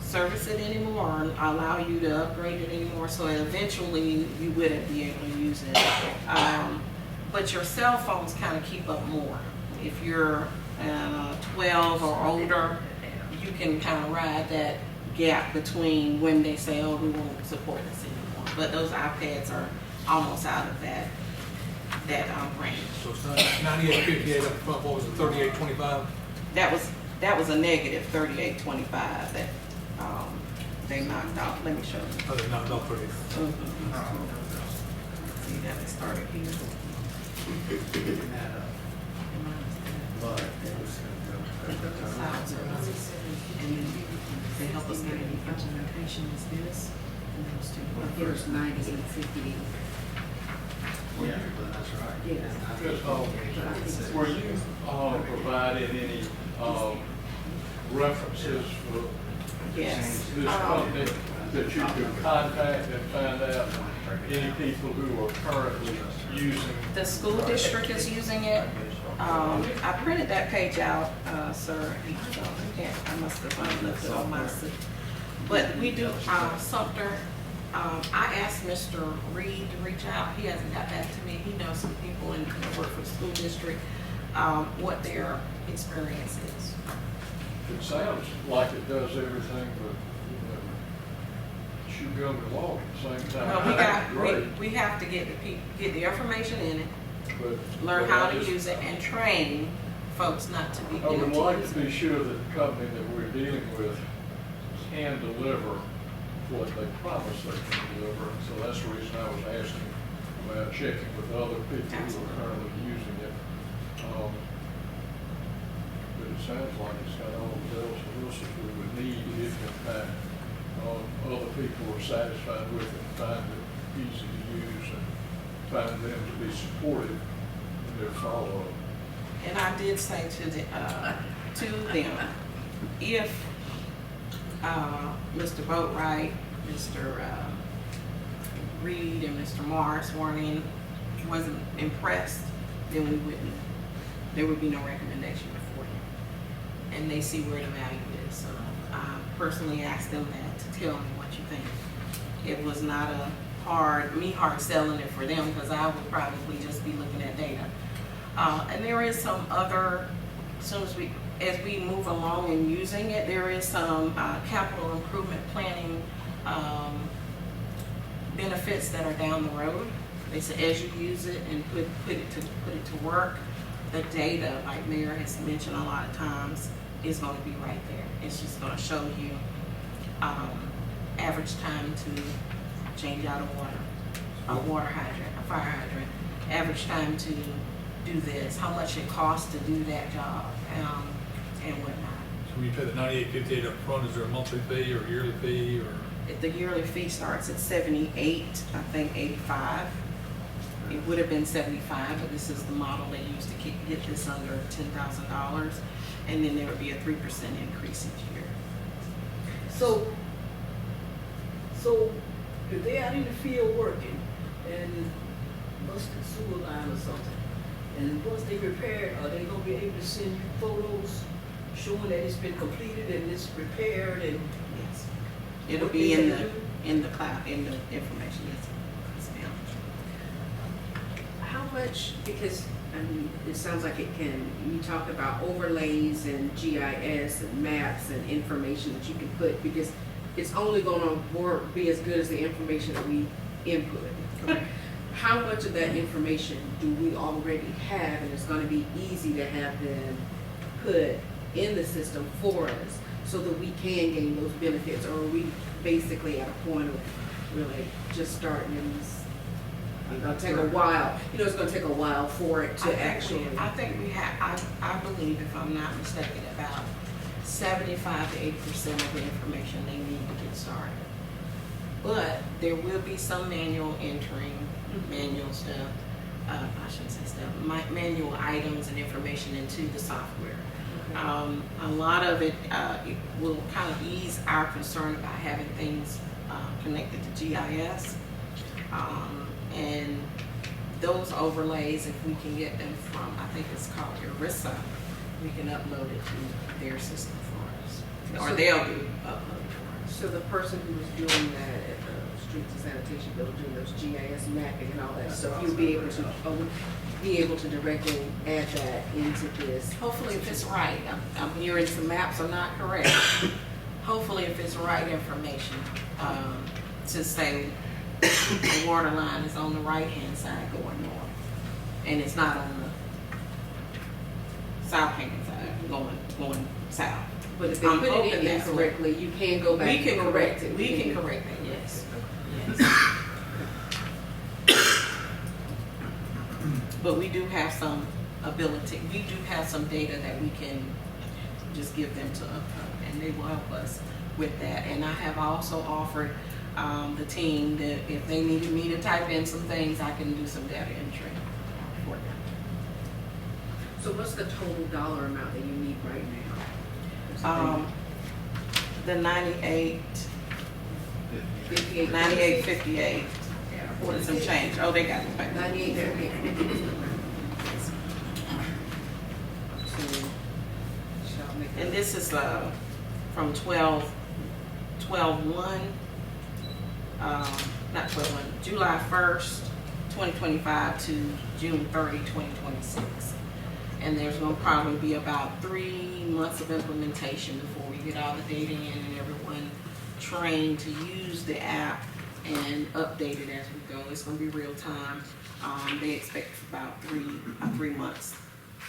service it anymore or allow you to upgrade it anymore, so eventually you wouldn't be able to use it. But your cell phones kind of keep up more. If you're 12 or older, you can kind of ride that gap between when they say, oh, we won't support this anymore. But those iPads are almost out of that range. So it's not 98.58 up front, what was it, 38.25? That was a negative 38.25 that they knocked out. Let me show you. Oh, they knocked off 30. See that they started here. And then they help us get any implementation is this and those two. Here's 98.58. Yeah, that's right. Yeah. Were you provided any references for Yes. this company that you could contact and find out any people who are currently using? The school district is using it. I printed that page out, sir. So I must have left it on my seat. But we do, Sumter, I asked Mr. Reed to reach out. He hasn't got back to me. He knows some people that work for the school district, what their experience is. It sounds like it does everything but, chew gum and walk at the same time. Well, we have to get the information in it, learn how to use it, and train folks not to be I guilty. would like to be sure that the company that we're dealing with can deliver what they promise they can deliver. So that's the reason I was asking about checking with other people who are currently using it. But it sounds like it's got all the bells and whistles we would need if in fact other people are satisfied with it and find it easy to use and find them to be supportive in their follow-up. And I did say to them if, Mr. Boatwright, Mr. Reed, and Mr. Morris wasn't impressed, then there would be no recommendation before you. And they see where the value is, so I personally asked them that to tell me what you think. It was not hard selling it for them, because I would probably just be looking at data. And there is some other, as we move along in using it, there is some capital improvement planning benefits that are down the road. They say as you use it and put it to work, the data, like Mayor has mentioned a lot of times, is going to be right there. It's just going to show you average time to change out a water hydrant, a fire hydrant, average time to do this, how much it costs to do that job, and whatnot. So when you pay the $98.58 up front, is there a monthly fee or yearly fee or? The yearly fee starts at $78, I think 85. It would have been 75, but this is the model they used to get this under $10,000, and then there would be a 3% increase each year. So if they're out in the field working and busted sewer line or something, and once they repair it, are they gonna be able to send you photos showing that it's been completed and it's repaired and? Yes. It'll be in the cloud, in the information, yes, ma'am. How much, because, I mean, it sounds like it can, you talk about overlays and GIS and maps and information that you can put, because it's only gonna be as good as the information that we input. Correct. How much of that information do we already have, and it's gonna be easy to have them put in the system for us so that we can gain those benefits? Or are we basically at a point of really just starting and it's gonna take a while, it's gonna take a while for it to actually. I think we have, I believe, if I'm not mistaken, about 75 to 80% of the information they need to get started. But there will be some manual entering, manual stuff, I shouldn't say stuff, manual items and information into the software. A lot of it will kind of ease our concern about having things connected to GIS. And those overlays, if we can get them from, I think it's called ERISA, we can upload it to their system for us. Or they'll do upload for us. So the person who was doing that at the streets and sanitation building, doing those GIS mapping and all that stuff, you'll be able to directly add that into this. Hopefully if it's right, I'm hearing some maps are not correct. Hopefully if it's right information, to say the water line is on the right-hand side going north, and it's not on the south-hand side going south. But if they put it in incorrectly, you can go back and correct it. We can correct it, yes. But we do have some ability, we do have some data that we can just give them to upload, and they will help us with that. And I have also offered the team that if they needed me to type in some things, I can do some data entry for them. So what's the total dollar amount that you need right now? The 98.58 with some change. Oh, they got it back. 98.58. And this is from 12/1, not 12/1, July 1st, 2025 to June 30, 2026. And there's going to probably be about 3 months of implementation before we get all the data in and everyone trained to use the app and update it as we go. It's going to be real time. They expect about 3 months.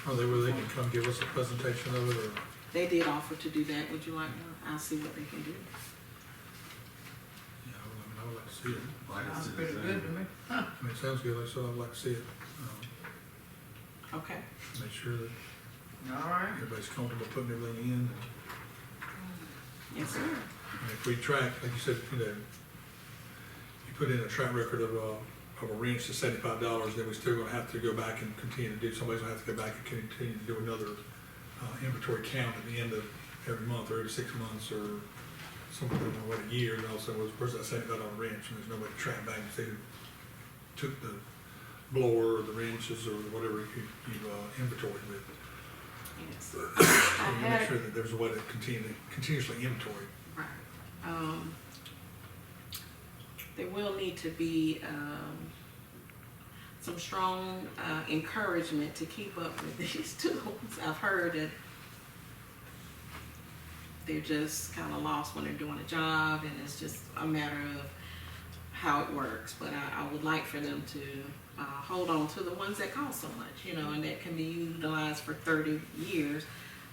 Are they where they can come give us a presentation of it, or? They did offer to do that. Would you like one? I'll see what they can do. Yeah, I would like to see it. Sounds pretty good to me. I mean, it sounds good, so I'd like to see it. Okay. Make sure that All right. everybody's comfortable putting everything in. Yes, sir. And if we track, like you said, you put in a track record of a wrench to $75, then we're still gonna have to go back and continue to do, somebody's gonna have to go back and continue to do another inventory count at the end of every month or every 6 months or something, I don't know what, a year, and all of a sudden, was the person that $75 wrench, and there's no way to track back and say who took the blower or the wrenches or whatever you inventory with. Yes. And make sure that there's a way to continuously inventory. Right. There will need to be some strong encouragement to keep up with these tools. I've heard that they're just kind of lost when they're doing a job, and it's just a matter of how it works. But I would like for them to hold on to the ones that cost so much, you know, and that can be utilized for 30 years.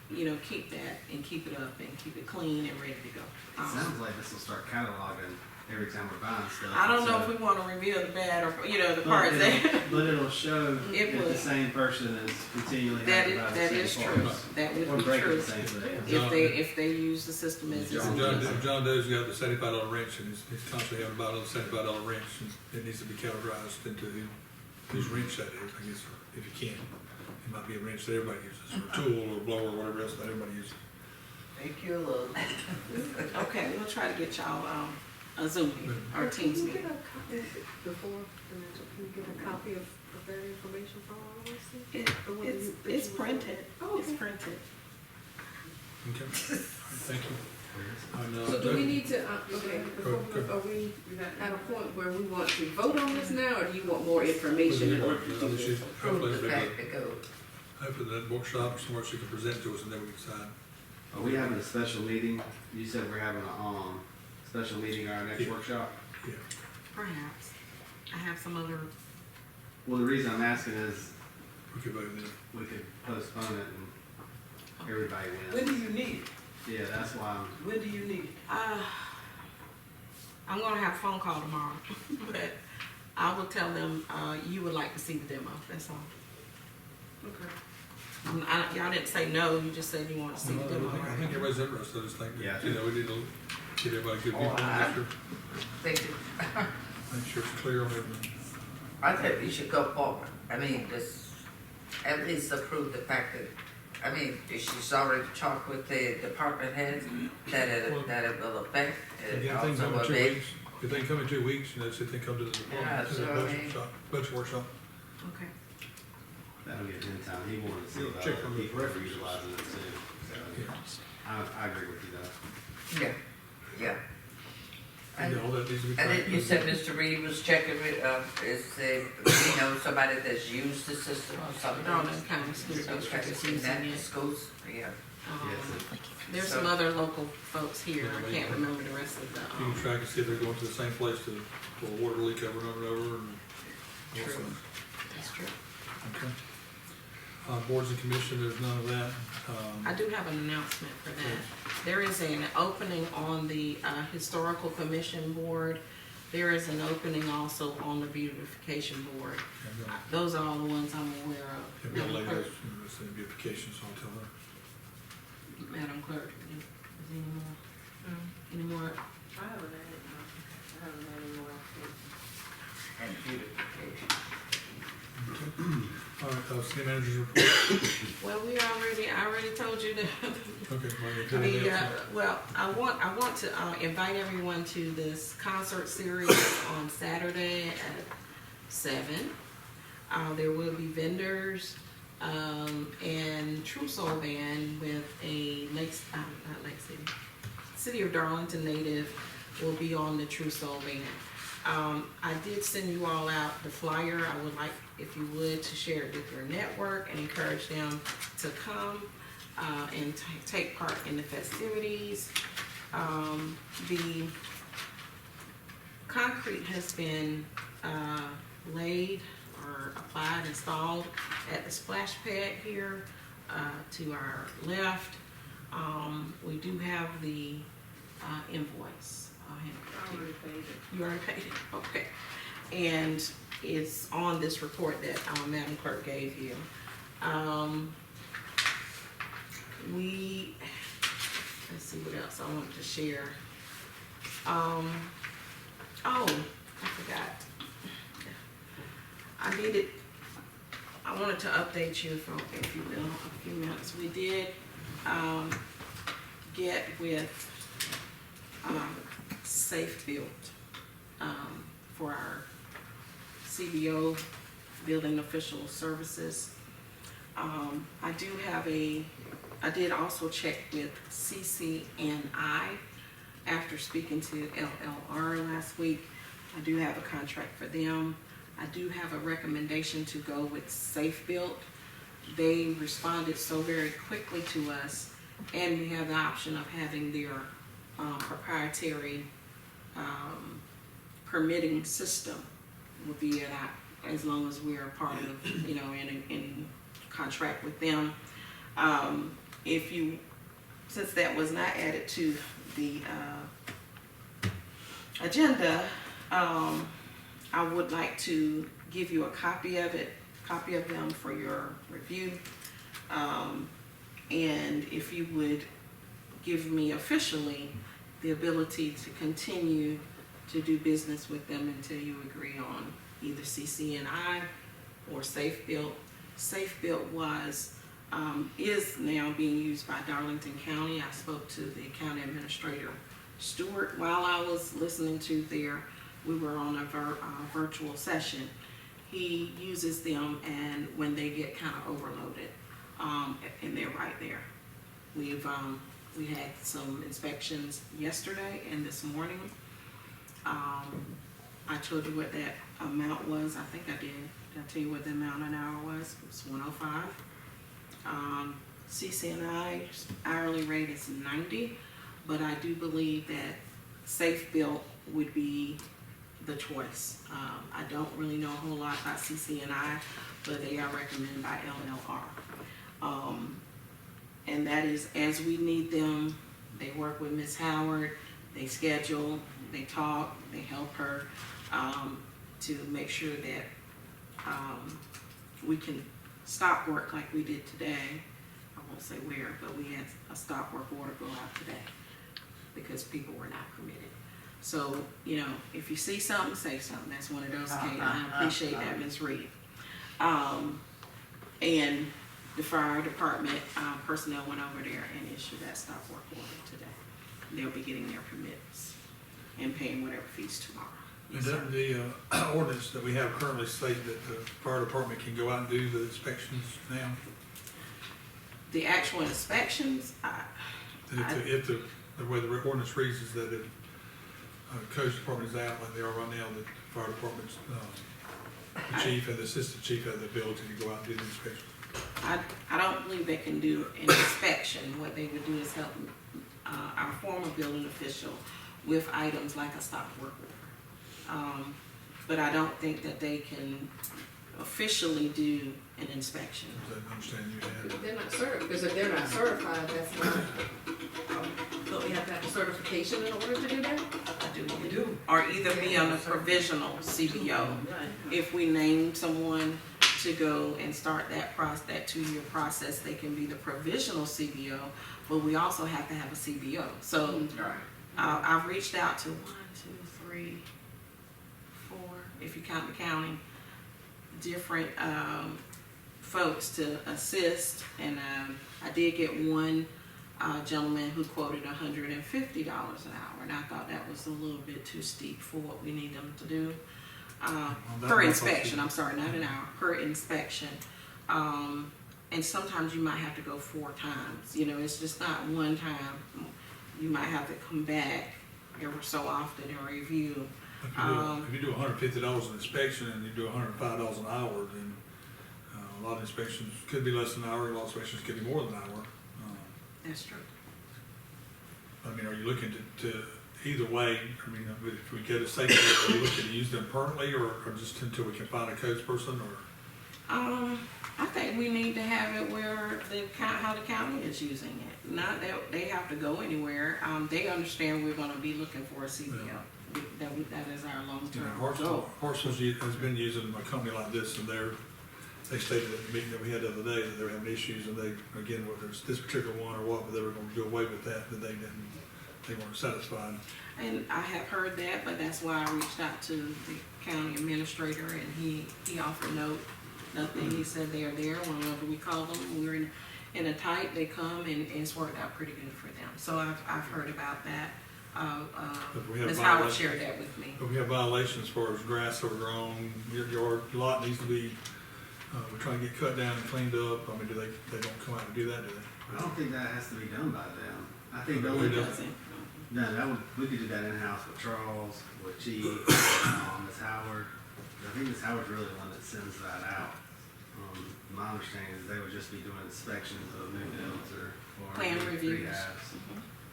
You know, keep that and keep it up and keep it clean and ready to go. It sounds like this will start cataloging every time we're buying stuff. I don't know So- if we want to reveal the bad or, you know, the But parts it'll- that. But it'll show It if the would. same person is continually That having is, about the that same is parts. true. That Or would be breaking true. the same thing. If they use the system as John it's. does. John Doe's got the $75 wrench, and he's constantly having about another $75 wrench, and it needs to be categorized into whose wrench that is, I guess, if you can. It might be a wrench that everybody uses, or a tool, or a blower, or whatever else that everybody uses. Thank you, Lord. Okay, we'll try to get y'all a Zoom meeting or Teams Can you meeting. get a copy before, can you get a copy of that information for all of us? The one that you- that It's you- printed. Oh, It's okay. printed. Okay, all right, thank you. And, So do we need to, okay, Go- are we at a point where we want to vote on this now, or do you want more information in order to do this? Hopefully, The fact to go. hopefully that workshop, somewhere she can present to us, and then we can decide. Are we having a special meeting? You said we're having a, special meeting at our next Yeah. workshop? Yeah, Perhaps. I have some other, Well, the reason I'm asking is we could vote then. we could postpone it and everybody When do wins. you need it? Yeah, that's why I'm, When do you need it? I'm gonna have a phone call tomorrow, but I will tell them, you would like to see the demo, that's all. Okay. Y'all didn't say no, you just said you want to see the demo, I think right? everybody's interested, I just think, Yeah. that, you know, we need to get everybody good people, Oh, make sure, Thank you. make sure it's clear on everything. I think we should go forward. I mean, just at least approve the fact that, I mean, if she's already talked with the department heads, that it will affect. If It they can also come will in 2 make. weeks, if they can come in 2 weeks, you know, so they can come to the Yeah, department, to the so I budget mean- shop, budget workshop. Okay. that'll get him in time. He wanted to see about Check other on the people records. utilizing it too. So, Yeah. I agree with you though. Yeah, yeah. And all that needs to be. And then you said Mr. Reed was checking with, you know, somebody that's used the system or something? Darlington County School District is In using that it. schools, yeah. Yes, There's some other local folks here, I can't remember the rest of You can the, track and see if they're going to the same place to, for a water leak over and over and over, and also, True. That's true. okay. Boards and commission, there's none of that. I do have an announcement for that. There is an opening on the Historical Commission Board. There is an opening also on the Beautification Board. Those are all the ones I'm aware of. Have got Madam ladies, Clerk, in the beautification, so I'll tell her. Madam Clerk, is there any more? Any more? I haven't had it, no. I haven't had any more applications. And beautification. All right, city manager's report. Well, I already told you that. Okay, well, you did anything else? Well, I want to invite everyone to this concert series on Saturday at 7. There will be vendors and True Soul Band with a City of Darlington native will be on the True Soul Band. I did send you all out the flyer. I would like, if you would, to share it with your network and encourage them to come and take part in the festivities. The concrete has been laid or applied, installed at the splash pad here to our left. We do have the invoice. I'll hand it to you. already paid it. You already paid it? Okay. And it's on this report that Madam Clerk gave you. Let's see what else I wanted to share. Oh, I forgot. I wanted to update you for, if you will, a few minutes. We did, get with Safe Built for our CBO, Building Official Services. I did also check with CCNI after speaking to LLR last week. I do have a contract for them. I do have a recommendation to go with Safe Built. They responded so very quickly to us, and we have the option of having their proprietary permitting system will be as long as we are part of, in contract with them. Since that was not added to the agenda, I would like to give you a copy of them for your review. And if you would give me officially the ability to continue to do business with them until you agree on either CCNI or Safe Built. Safe Built is now being used by Darlington County. I spoke to the county administrator, Stewart, while I was listening to we were on a virtual session. He uses them, and when they get kind of overloaded, and they're right there. We had some inspections yesterday and this morning. I told you what that amount was. I think I did. Did I tell you what the amount an hour was? It was $105. CCNI hourly rate is $90, but I do believe that Safe Built would be the choice. I don't really know a whole lot about CCNI, but they are recommended by LLR. And that is as we need them. They work with Ms. Howard, they schedule, they talk, they help her to make sure that we can stop work like we did today. I won't say where, but we had a stop work order go out today because people were not permitted. So, if you see something, say something. That's one of those cases. I appreciate that, Ms. Reed. And the fire department personnel went over there and issued that stop work order today. They'll be getting their permits and paying whatever fees tomorrow. And doesn't the ordinance that we have currently state that the fire department can go out and do the inspections now? The actual inspections, If the way the ordinance reads is that if codes department is out like they are right now, the fire department's the chief and the assistant chief have the ability to go out and do the inspection. I don't believe they can do an inspection. What they would do is help our former building official with items like a stop work order. But I don't think that they can officially do an inspection. I understand you have. They're not certified, because if they're not certified, that's not, don't we have to have a certification in order to do that? I do You believe. do. Or either be on a provisional CBO. If we name someone to go and start that 2-year process, they can be the provisional CBO, but we also have to have a CBO. So I've reached out to 1, 2, 3, 4, if you count the county, different folks to assist, and I did get one gentleman who quoted $150 an hour, and I thought that was a little bit too steep for what we need them to do. Per inspection, I'm sorry, not an hour, per inspection. And sometimes you might have to go 4 times. It's just not one time. You might have to come back every so often and review. If you do $150 an inspection and you do $105 an hour, then a lot of inspections could be less than an hour, a lot of inspections could be more than an hour. That's true. Are you looking to either way? If we get a safety, are you looking to use them permanently or just until we can find a codes person? Or I think we need to have it where how the county is using it. Not that they have to go anywhere. They understand we're going to be looking for a CBO. Yeah. That is our long-term Parsons has been using a company like this, and they stated at the meeting that we had the other day that they were having issues, and they, again, whether it's this particular one or what, but they were going to do away with that they weren't satisfied. And I have heard that, but that's why I reached out to the county administrator, and he offered nothing. He said they are there whenever we call them. We're in a tight, they come and it's worked out pretty good for them. So I've heard about that. If we have Ms. Howard violations- shared that with me. If we have violations as far as grass overgrown, your lot needs to be, we're trying to get cut down and cleaned up. I mean, they don't come out and do that, do they? I don't think that has to be done by them. I think the Who only, does? no, we could do that in-house with Charles, with Chief, Ms. Howard. I think Ms. Howard's really the one that sends that out. My understanding is they would just be doing inspections of new builds or Plan reviews. rehabs.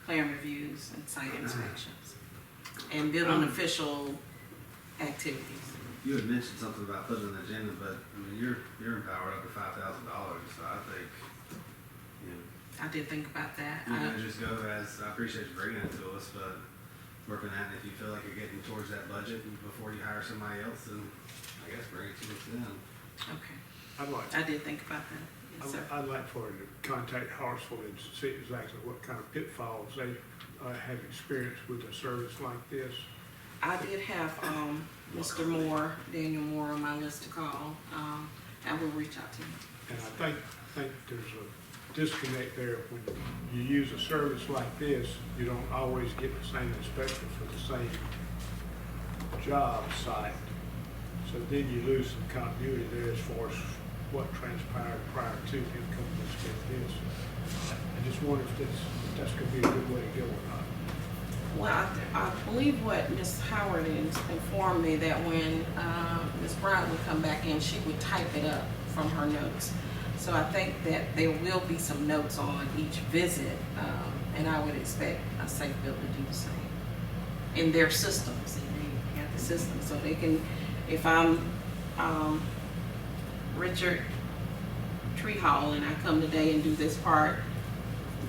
Plan reviews and site inspections. And building official activities. You had mentioned something about putting an agenda, but I mean, you're empowered up to $5,000, so I think, you know, I did think about that. you know, just go as, I appreciate you bringing it to us, but working at it, if you feel like you're getting towards that budget and before you hire somebody else, then I guess bring it to us then. Okay, I'd like, I did think about that. Yes, sir. I'd like for her to contact Hartsville and see exactly what kind of pitfalls they have experienced with a service like this. I did have, Mr. Moore, Daniel Moore on my list to call. I will reach out to him. And I think there's a disconnect there. When you use a service like this, you don't always get the same inspector for the same job site. So then you lose some continuity there as far as what transpired prior to him coming to inspect this. I just wonder if that's gonna be a good way to go or not. Well, I believe what Ms. Howard informed me that when Ms. Brown would come back in, she would type it up from her notes. So I think that there will be some notes on each visit, and I would expect a safe building to do the same in their systems. They have the system, so they can, if I'm Richard Treehall and I come today and do this part,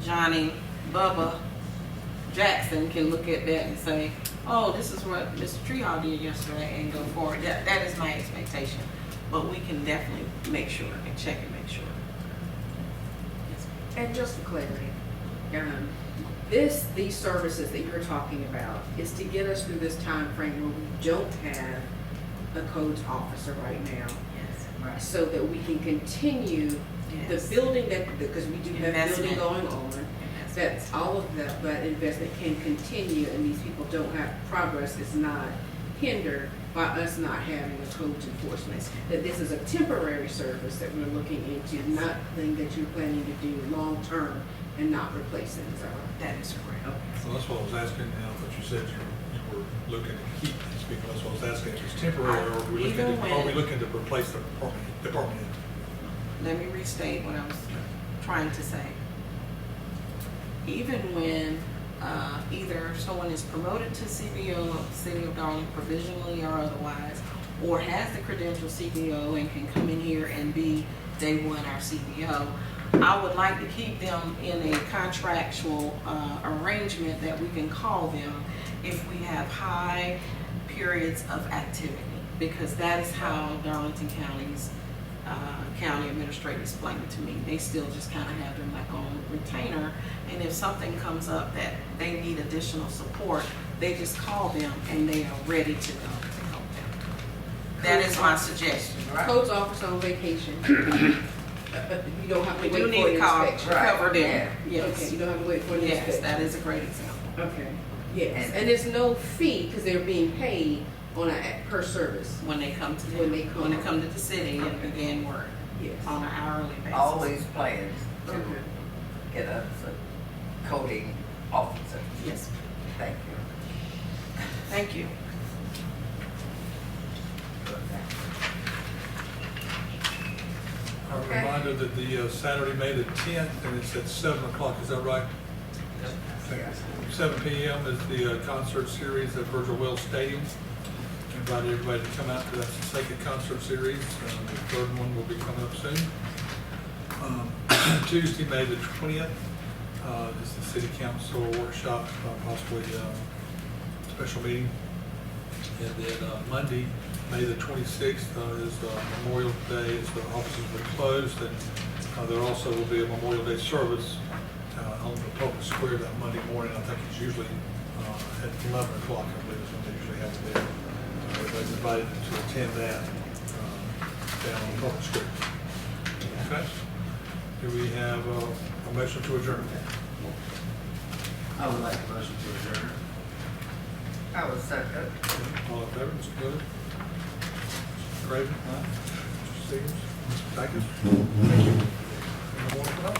Johnny, Bubba, Jackson can look at that and say, oh, this is what Mr. Treehall did yesterday, and go forward. That is my expectation. But we can definitely make sure and check and make sure. Yes, ma'am. And just for clarity, these services that you're talking about is to get us through this time frame where we don't have a codes officer right now, Yes. Right. so that we can continue Yes. the building because we do have building Investment. going on. That's all of that investment can continue, and these people don't have progress is not hindered by us not having a codes enforcement. That this is a temporary service that we're looking into, not thing that you're planning to do long term and not replacing. Is that right? That is correct. Okay. So that's what I was asking, what you said you were looking to keep these people. That's what I was asking, if it's temporary or are we looking to replace the department head? Let me restate what I was trying to say. Even when either someone is promoted to CBO of the City of Darlington provisionally or otherwise, or has the credential CBO and can come in here and be day one our CBO, I would like to keep them in a contractual arrangement that we can call them if we have high periods of activity, because that is how Darlington County's county administrator explained it to me. They still just kind of have them like on retainer, and if something comes up that they need additional support, they just call them and they are ready to go to help them. That is my suggestion. Codes officer on vacation. You don't have to We wait do for need an to call, inspection. cover them, Okay, yes. you don't have to wait for an inspection. Yes, that is a great example. Okay, yes, and there's no fee because they're being paid on a per service. When they come to, When they come. to the city and begin work Yes. on an hourly basis. Always plans to Okay. get us a coding officer. Yes, Thank you. thank you. A Okay. reminder that the Saturday, May the 10th, and it's at 7 o'clock, is that right? Yes. 7 p.m. is the concert series at Virgil Wells Stadium. Invite everybody to come out to that second concert series. The third one will be coming up soon. Tuesday, May the 20th, is the city council workshop, possibly special meeting. And then Monday, May the 26th, is Memorial Day, as the offices will be closed, and there also will be a Memorial Day service on the public square that Monday morning. I think it's usually at 11 o'clock, I believe is when they usually have it there. Everybody's invited to attend that down on the public square. Okay? Do we have a motion to adjourn? I would like a motion to adjourn. I was second. All in favor, Mr. Miller? Mr. Craven? Aye. Mr. Stevens? Mr. Dacus? Thank you. Anyone want to vote?